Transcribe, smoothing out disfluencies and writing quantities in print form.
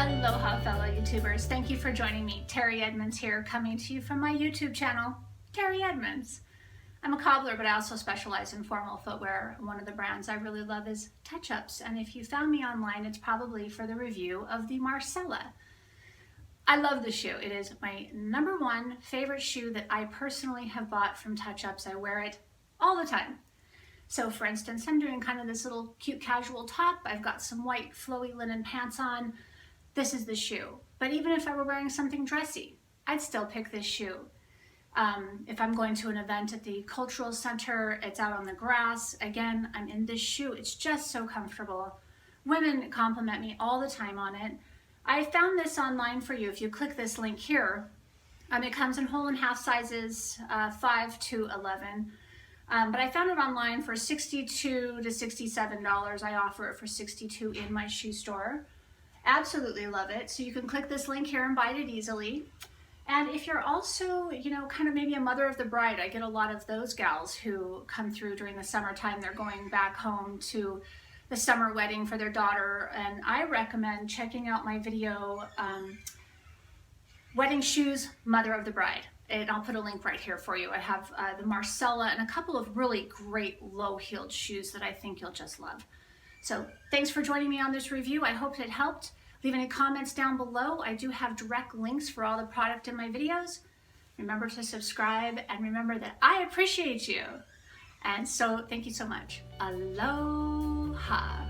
Aloha fellow YouTubers, thank you for joining me. Teri Edmonds here, coming to you from my YouTube channel, Teri Edmonds. I'm a cobbler, but I also specialize in formal footwear. One of the brands I really love is Touch-Ups, and if you found me online, it's probably for the review of the Marcella. I love this shoe. It is my #1 favorite shoe that I personally have bought from Touch-Ups. I wear it all the time. So for instance, I'm doing kind of this little cute casual top. I've got some white flowy linen pants on. This is the shoe. But even if I were wearing something dressy, I'd still pick this shoe. If I'm going to an event at the cultural center, it's out on the grass, again, I'm in this shoe. It's just so comfortable. Women compliment me all the time on it. I found this online for you. If you click this link here, it comes in whole and half sizes, 5 to 11. But I found it online for $62 to $67. I offer it for $62 in my shoe store. Absolutely love it. So you can click this link here and buy it easily. And if you're also, kind of maybe a mother of the bride, I get a lot of those gals who come through during the summertime. They're going back home to the summer wedding for their daughter. And I recommend checking out my video, Wedding Shoes, Mother of the Bride. And I'll put a link right here for you. I have the Marcella and a couple of really great low-heeled shoes that I think you'll just love. So thanks for joining me on this review. I hope it helped. Leave any comments down below. I do have direct links for all the product in my videos. Remember to subscribe and remember that I appreciate you. And so thank you so much. Aloha.